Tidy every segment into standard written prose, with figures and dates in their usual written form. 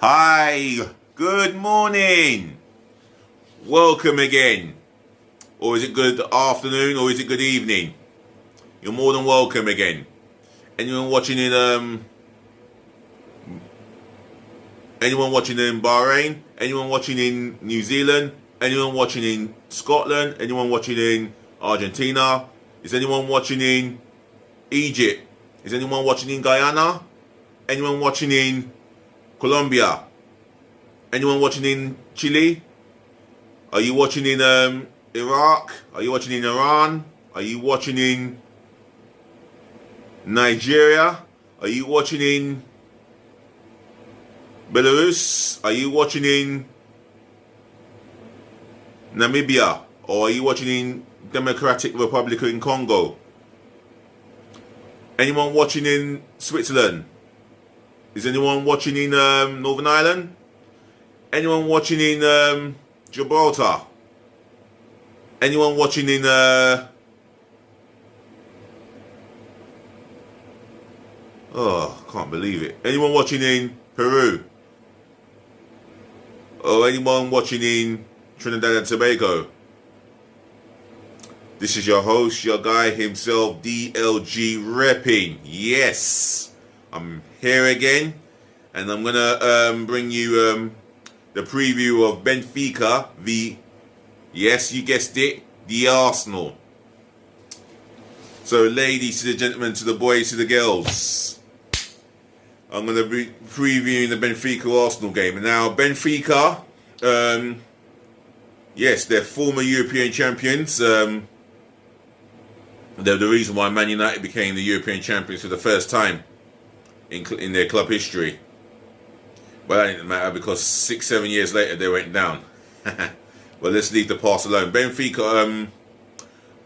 Hi, good morning. Welcome again. Or is it good afternoon or is it good evening? You're more than welcome again. Anyone watching in Bahrain? Anyone watching in New Zealand? Anyone watching in Scotland? Anyone watching in Argentina? Is anyone watching in Egypt? Is anyone watching in Guyana? Anyone watching in Colombia? Anyone watching in Chile? Are you watching in Iraq? Are you watching in Iran? Are you watching in Nigeria? Are you watching in Belarus? Are you watching in Namibia? Or are you watching in Democratic Republic in Congo? Anyone watching in Switzerland? Is anyone watching in Northern Ireland? Anyone watching in Gibraltar? Anyone watching in can't believe it. Anyone watching in Peru? Or anyone watching in Trinidad and Tobago? This is your host, your guy himself, DLG Reppin. Yes, I'm here again, and I'm gonna bring you the preview of Benfica yes, you guessed it, the Arsenal. So, ladies to the gentlemen, to the boys, to the girls, I'm gonna be previewing the Benfica Arsenal game. And now, Benfica, yes, they're former European champions. They're the reason why Man United became the European champions for the first time in their club history. But that didn't matter because 6-7 years later they went down. Well, let's leave the past alone. Benfica,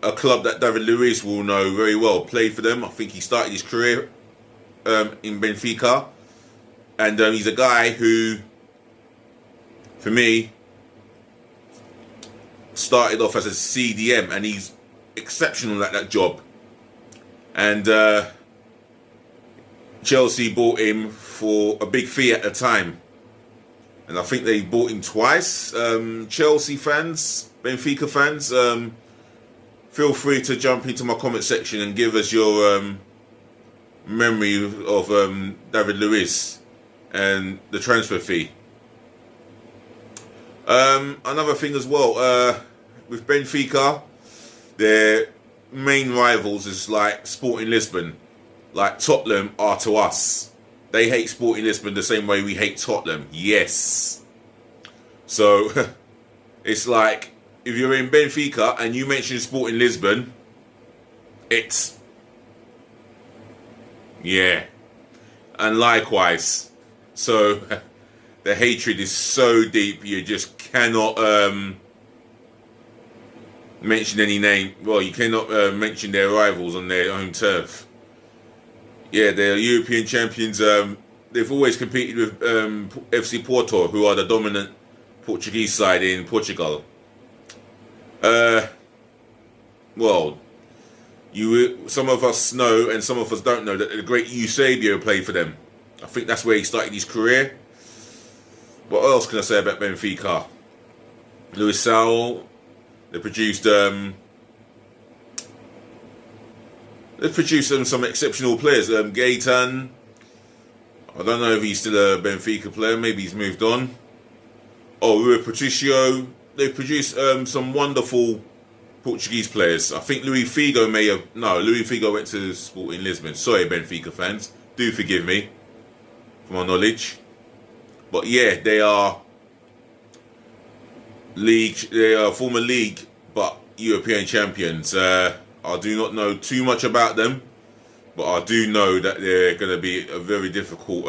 a club that David Luiz will know very well, played for them. I think he started his career in Benfica. And he's a guy who, for me, started off as a CDM, and he's exceptional at that job. And Chelsea bought him for a big fee at the time, and I think they bought him twice. Chelsea fans, Benfica fans, feel free to jump into my comment section and give us your memory of David Luiz and the transfer fee. Another thing as well, with Benfica, their main rivals is like Sporting Lisbon, like Tottenham are to us. They hate Sporting Lisbon the same way we hate Tottenham. Yes. So it's like if you're in Benfica and you mention Sporting Lisbon, it's yeah. And likewise. So the hatred is so deep you just cannot mention any name. Well, you cannot mention their rivals on their own turf. Yeah, they're European champions. They've always competed with FC Porto, who are the dominant Portuguese side in Portugal. Well, some of us know and some of us don't know that the great Eusebio played for them. I think that's where he started his career. What else can I say about Benfica? Luis Saul. They produced some exceptional players. Gaetan, I don't know if he's still a Benfica player. Maybe he's moved on. Oh, Rui Patricio. They've produced some wonderful Portuguese players. I think Louis Figo Louis Figo went to Sporting Lisbon. Sorry, Benfica fans. Do forgive me for my knowledge. But yeah, they are former league but European champions. I do not know too much about them, but I do know that they're going to be a very difficult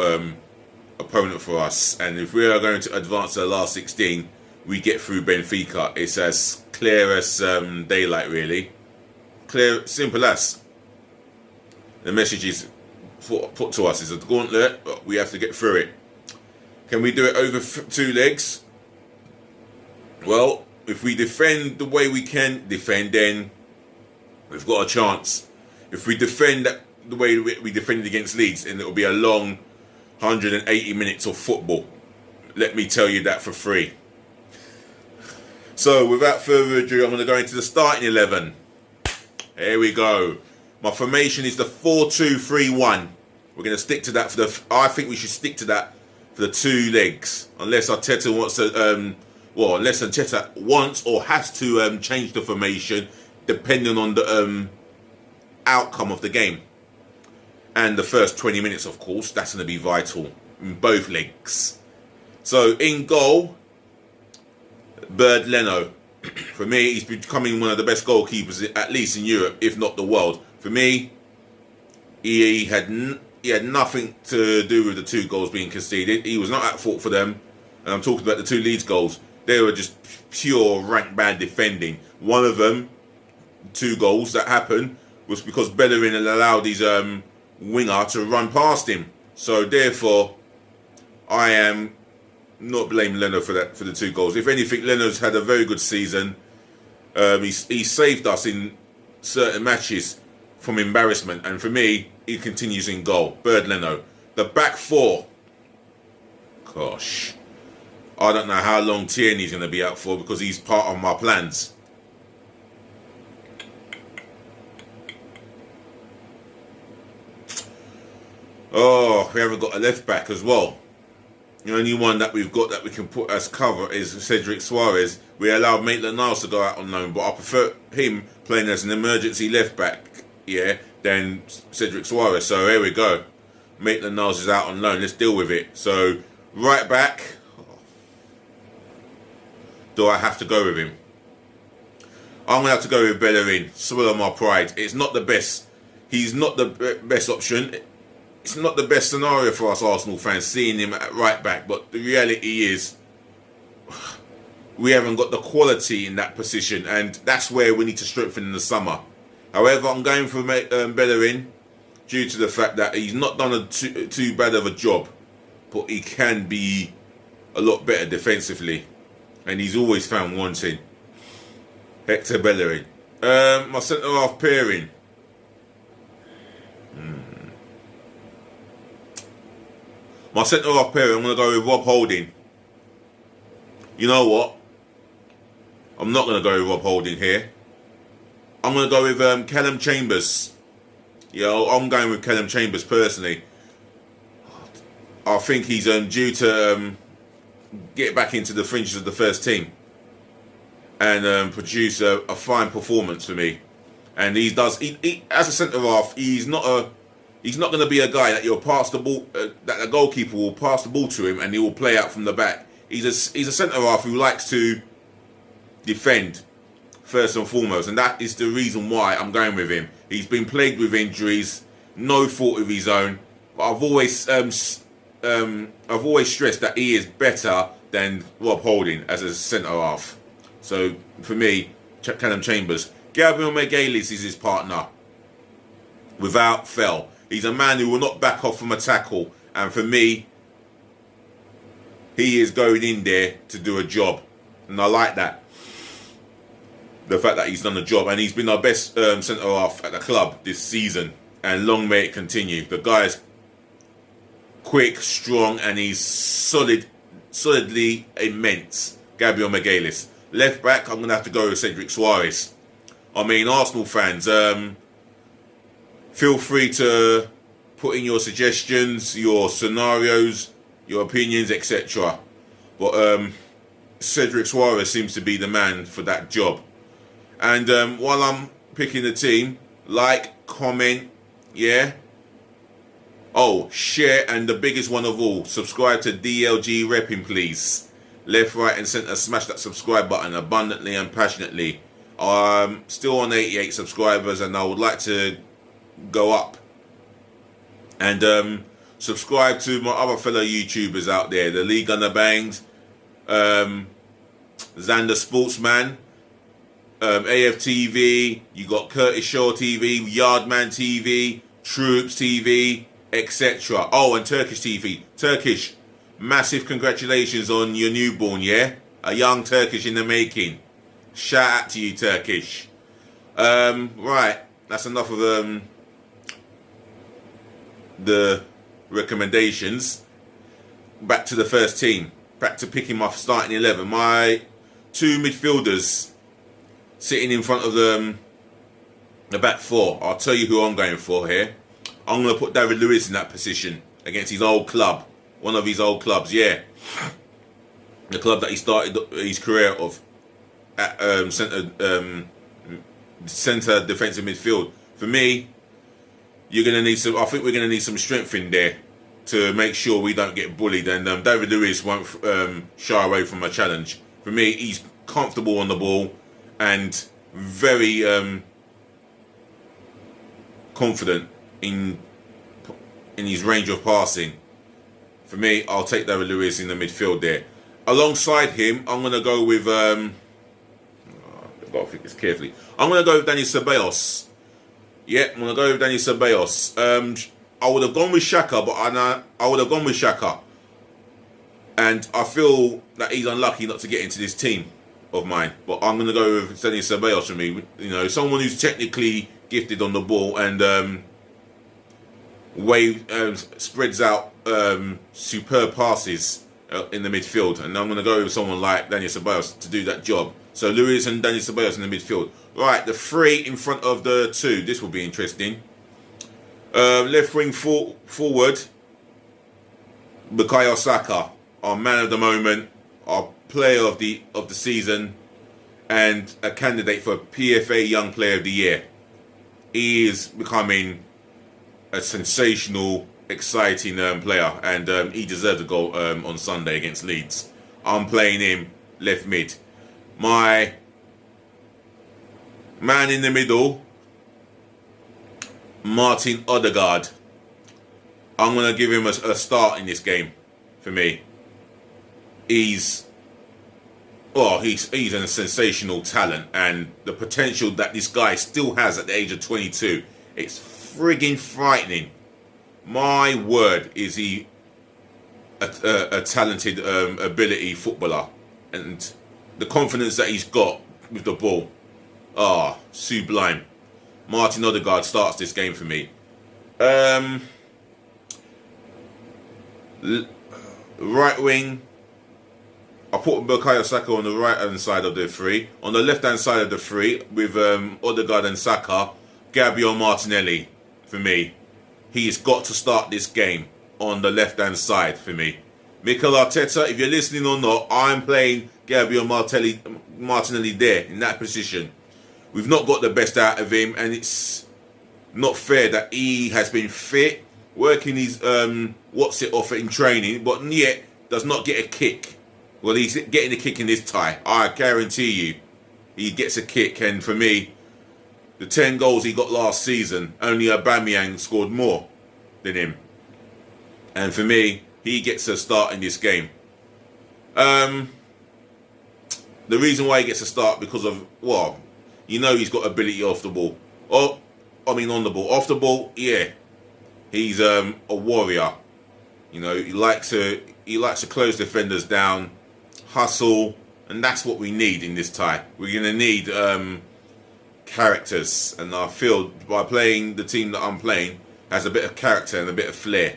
opponent for us. And if we are going to advance to the last 16, we get through Benfica. It's as clear as daylight, really. Clear, simple as. The message is put to us is a gauntlet, but we have to get through it. Can we do it over 2 legs? Well, if we defend the way we can defend, then we've got a chance. If we defend the way we defended against Leeds, then it will be a long 180 minutes of football. Let me tell you that for free. So, without further ado, I'm going to go into the starting 11. Here we go. My formation is the 4-2-3-1. We're going to stick to that I think we should stick to that for the 2 legs, unless Arteta wants to, unless Arteta wants or has to change the formation depending on the outcome of the game. And the first 20 minutes, of course, that's going to be vital in both legs. So, in goal, Bernd Leno. For me, he's becoming one of the best goalkeepers, at least in Europe, if not the world. For me, he had nothing to do with the 2 goals being conceded. He was not at fault for them. And I'm talking about the 2 Leeds goals. They were just pure rank bad defending. One of them, 2 goals that happened, was because Bellerin had allowed his winger to run past him. So therefore, I am not blaming Leno for the 2 goals. If anything, Leno's had a very good season. He saved us in certain matches from embarrassment, and for me, he continues in goal. Bernd Leno. The back 4. Gosh, I don't know how long Tierney's going to be out for, because he's part of my plans. Oh, we haven't got a left back as well. The only one that we've got that we can put as cover is Cedric Soares. We allowed Maitland-Niles to go out on loan, but I prefer him playing as an emergency left back, than Cedric Soares. So here we go. Maitland-Niles is out on loan. Let's deal with it. So right back. Do I have to go with him? I'm going to have to go with Bellerin. Swallow my pride. It's not the best. He's not the best option. It's not the best scenario for us Arsenal fans, seeing him at right back. But the reality is, we haven't got the quality in that position. And that's where we need to strengthen in the summer. However, I'm going for Bellerin due to the fact that he's not done too bad of a job. But he can be a lot better defensively. And he's always found wanting. Hector Bellerin. My centre-half pairing. My centre-half pairing, I'm going to go with Rob Holding. You know what? I'm not going to go with Rob Holding here. I'm going to go with Callum Chambers. I'm going with Callum Chambers personally. I think he's due to get back into the fringes of the first team and produce a fine performance for me. And he as a centre half, he's not going to be a guy that you'll pass the ball, that a goalkeeper will pass the ball to him and he will play out from the back. He's a centre half who likes to defend first and foremost, and that is the reason why I'm going with him. He's been plagued with injuries, no fault of his own. But I've always stressed that he is better than Rob Holding as a centre half. So for me, Callum Chambers. Gabriel Magalhaes is his partner, without fail. He's a man who will not back off from a tackle, and for me, he is going in there to do a job, and I like that. The fact that he's done a job, and he's been our best centre half at the club this season, and long may it continue. The guy's quick, strong, and he's solidly immense. Gabriel Magalhaes. Left back, I'm going to have to go with Cedric Soares. I mean, Arsenal fans, feel free to put in your suggestions, your scenarios, your opinions, etc. But Cedric Soares seems to be the man for that job. And while I'm picking the team, like, comment, oh, share, and the biggest one of all, subscribe to DLG Reppin, please. Left, right, and centre, smash that subscribe button abundantly and passionately. I'm still on 88 subscribers, and I would like to go up. And subscribe to my other fellow YouTubers out there, the League Gunner Bangs, Xander Sportsman, AFTV, you got Curtis Shaw TV, Yardman TV, Troops TV, etc. Oh, and Turkish TV. Turkish, massive congratulations on your newborn, A young Turkish in the making. Shout out to you, Turkish. Right, that's enough of the recommendations. Back to the first team. back to picking my starting 11. My two midfielders sitting in front of the back four. I'll tell you who I'm going for here. I'm going to put David Luiz in that position against his old club. One of his old clubs, yeah. The club that he started his career of at centre defensive midfield. For me, you're going to need some. I think we're going to need some strength in there to make sure we don't get bullied. And David Luiz won't shy away from a challenge. For me, he's comfortable on the ball and very confident in his range of passing. For me, I'll take David Luiz in the midfield there. Alongside him, I'm going to go with... I've got to think this carefully. I'm going to go with Dani Ceballos. Yeah, I'm going to go with Dani Ceballos. I would have gone with Xhaka, but I would have gone with Xhaka. And I feel that he's unlucky not to get into this team of mine. But I'm going to go with Dani Ceballos for me. You know, someone who's technically gifted on the ball and spreads out superb passes in the midfield. And I'm going to go with someone like Dani Ceballos to do that job. So Luiz and Dani Ceballos in the midfield. Right, the three in front of the two. This will be interesting. Left wing forward, Bukayo Saka, our man of the moment, our player of the season, and a candidate for PFA Young Player of the Year. He is becoming a sensational, exciting player, and he deserved a goal on Sunday against Leeds. I'm playing him left mid. My man in the middle, Martin Odergaard. I'm going to give him a start in this game for me. He's a sensational talent, and the potential that this guy still has at the age of 22, it's frigging frightening. My word, is he a talented ability footballer, and the confidence that he's got with the ball, sublime. Martin Odegaard starts this game for me. Right wing, I put Bukayo Saka on the right hand side of the three. On the left hand side of the three, with Odegaard and Saka, Gabriel Martinelli for me. He's got to start this game on the left hand side for me. Mikel Arteta, if you're listening or not, I'm playing Gabriel Martinelli there in that position. We've not got the best out of him, and it's not fair that he has been fit, working his off in training, but yet does not get a kick. Well, he's getting a kick in this tie. I guarantee you, he gets a kick. And for me, the 10 goals he got last season, only Aubameyang scored more than him. And for me, he gets a start in this game. The reason why he gets a start because of, well, you know he's got ability off the ball. On the ball. Off the ball, yeah. He's a warrior. You know, he likes to close defenders down, hustle, and that's what we need in this tie. We're going to need characters, and I feel by playing the team that I'm playing has a bit of character and a bit of flair.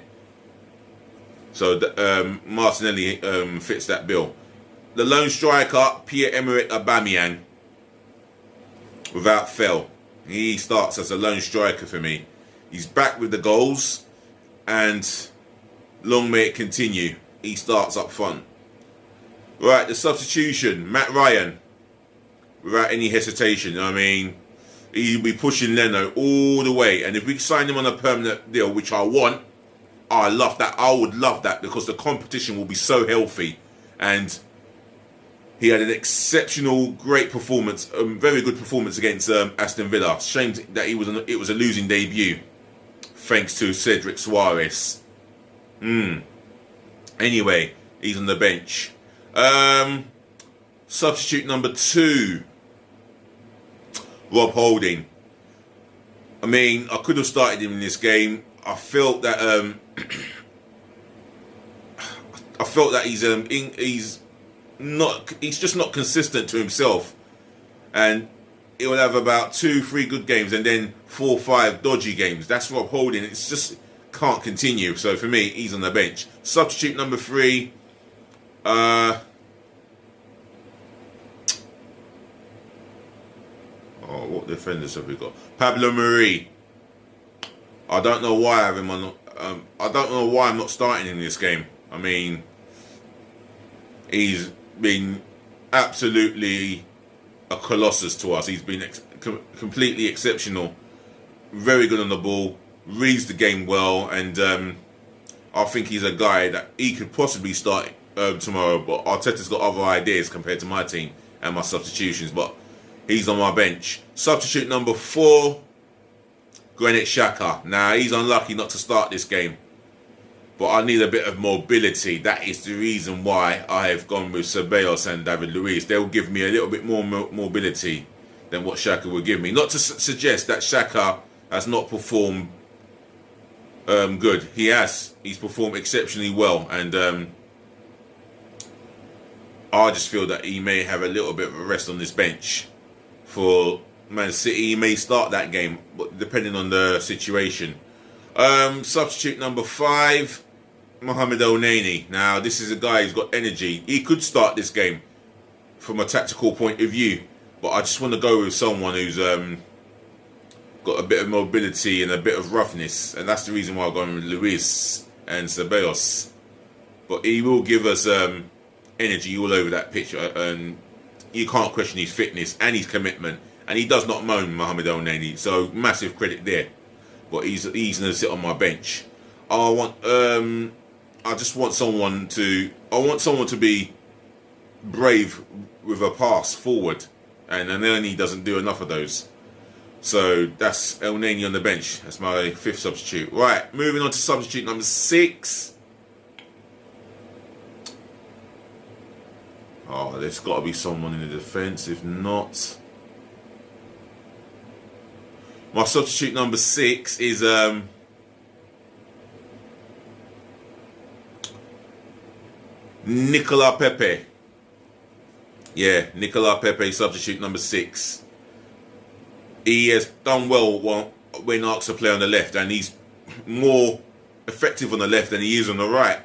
So Martinelli fits that bill. The lone striker, Pierre-Emerick Aubameyang, without fail. He starts as a lone striker for me. He's back with the goals, and long may it continue. He starts up front. Right, the substitution, Matt Ryan, without any hesitation. I mean, he'll be pushing Leno all the way, and if we sign him on a permanent deal, which I want, I love that. I would love that, because the competition will be so healthy, and he had an exceptional, great performance, very good performance against Aston Villa. Shame that it was a losing debut, thanks to Cedric Suarez. Anyway, he's on the bench. Substitute number 2, Rob Holding. I mean, I could have started him in this game. I felt that he's just not consistent to himself, and he will have about 2-3 good games and then 4-5 dodgy games. That's Rob Holding. It's just can't continue. So for me, he's on the bench. Substitute number 3, What defenders have we got? Pablo Mari. I don't know why I have him on. I don't know why I'm not starting in this game. I mean, he's been absolutely a colossus to us. He's been completely exceptional. Very good on the ball. Reads the game well, and I think he's a guy that he could possibly start tomorrow. But Arteta's got other ideas compared to my team and my substitutions. But he's on my bench. Substitute number 4, Granit Xhaka. Now, he's unlucky not to start this game, but I need a bit of mobility. That is the reason why I have gone with Ceballos and David Luiz. They'll give me a little bit more mobility than what Xhaka will give me. Not to suggest that Xhaka has not performed good. He has. He's performed exceptionally well, and I just feel that he may have a little bit of a rest on this bench for Man City. He may start that game, but depending on the situation. Substitute number 5, Mohamed El-Neni. Now, this is a guy who's got energy. He could start this game from a tactical point of view, but I just want to go with someone who's got a bit of mobility and a bit of roughness, and that's the reason why I'm going with Luis and Ceballos. But he will give us energy all over that pitch, and you can't question his fitness and his commitment. And he does not moan, Mohamed El-Neni, so massive credit there. But he's going to sit on my bench. I just want someone to. I want someone to be brave with a pass forward, and El-Neni doesn't do enough of those. So that's El-Neni on the bench. That's my 5th substitute. Right, moving on to substitute number 6. Oh, there's got to be someone in the defence. If not, my substitute number 6 is Nicola Pepe. Yeah, Nicola Pepe, substitute number 6. He has done well when asked to play on the left, and he's more effective on the left than he is on the right.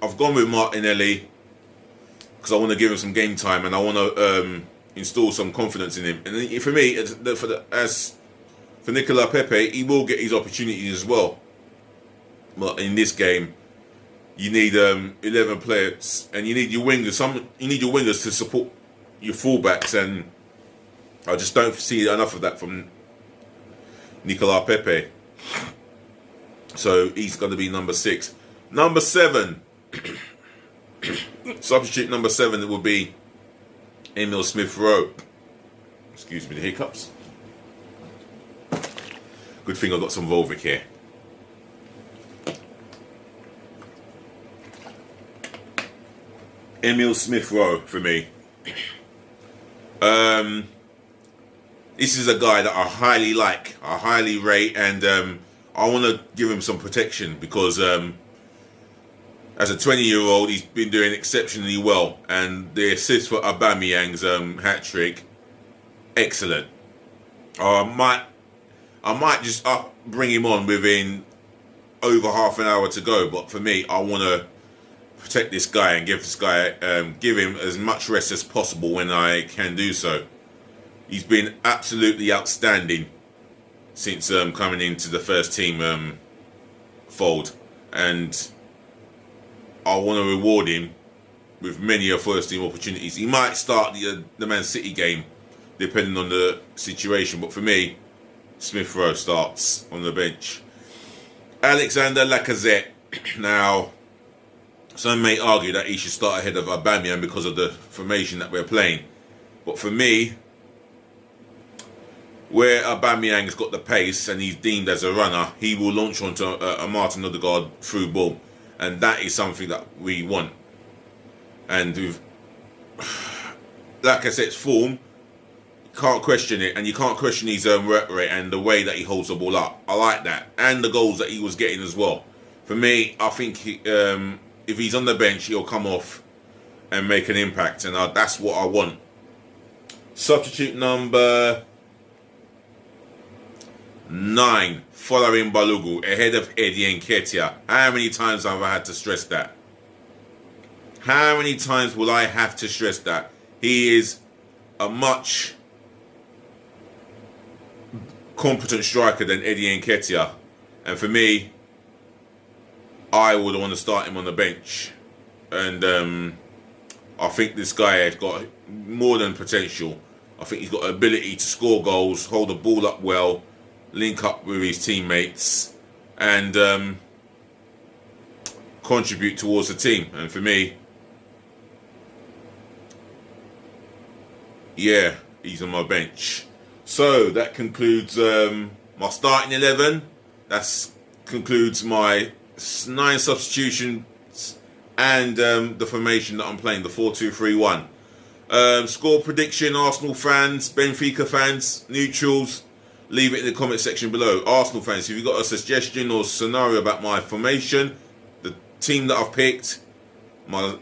I've gone with Martinelli because I want to give him some game time, and I want to install some confidence in him. And for me, as for Nicola Pepe, he will get his opportunities as well. But in this game, you need 11 players, and you need your wingers. You need your wingers to support your fullbacks, and I just don't see enough of that from Nicola Pepe. So he's going to be number 6. Number 7. Substitute number 7 will be Emil Rowe. Excuse me, the hiccups. Good thing I got some Volvic here. Emil Rowe for me. This is a guy that I highly like, I highly rate, and I want to give him some protection because as a 20-year-old, he's been doing exceptionally well, and the assist for Aubameyang's hat-trick, excellent. I might just bring him on within over half an hour to go, but for me, I want to protect this guy and give him as much rest as possible when I can do so. He's been absolutely outstanding since coming into the first team fold, and I want to reward him with many first team opportunities. He might start the Man City game depending on the situation, but for me, Rowe starts on the bench. Alexander Lacazette. Now, some may argue that he should start ahead of Aubameyang because of the formation that we're playing. But for me, where Aubameyang's got the pace and he's deemed as a runner, he will launch onto a Martin Odergaard through ball. And that is something that we want. And with Lacazette's form, you can't question it. And you can't question his work rate and the way that he holds the ball up. I like that. And the goals that he was getting as well. For me, I think if he's on the bench, he'll come off and make an impact. And that's what I want. Substitute number 9, following Balogun, ahead of Eddie Nketiah. How many times have I had to stress that? How many times will I have to stress that? He is a much competent striker than Eddie Nketiah. And for me, I would want to start him on the bench. And I think this guy has got more than potential. I think he's got the ability to score goals, hold the ball up well, link up with his teammates, and contribute towards the team. And for me, yeah, he's on my bench. So that concludes my starting 11. That concludes my 9 substitutions and the formation that I'm playing, the 4-2-3-1. Score prediction, Arsenal fans, Benfica fans, neutrals, leave it in the comment section below. Arsenal fans, if you've got a suggestion or scenario about my formation, the team that I've picked, my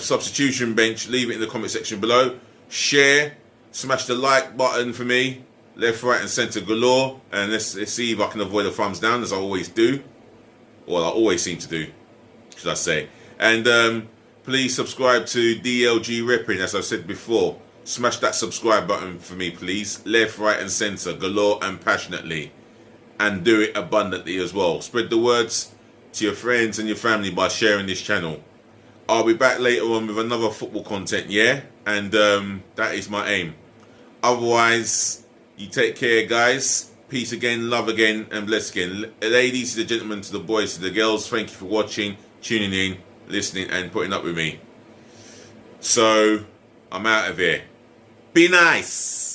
substitution bench, leave it in the comment section below. Share, smash the like button for me, left, right and centre galore, and let's see if I can avoid a thumbs down, as I always do, or I always seem to do, should I say. And please subscribe to DLG Reppin, as I said before. Smash that subscribe button for me, please. Left, right and centre, galore and passionately. And do it abundantly as well. Spread the words to your friends and your family by sharing this channel. I'll be back later on with another football content, yeah? And that is my aim. Otherwise, you take care, guys. Peace again, love again, and bless again. Ladies, to the gentlemen, to the boys, to the girls, thank you for watching, tuning in, listening and putting up with me. So I'm out of here. Be nice.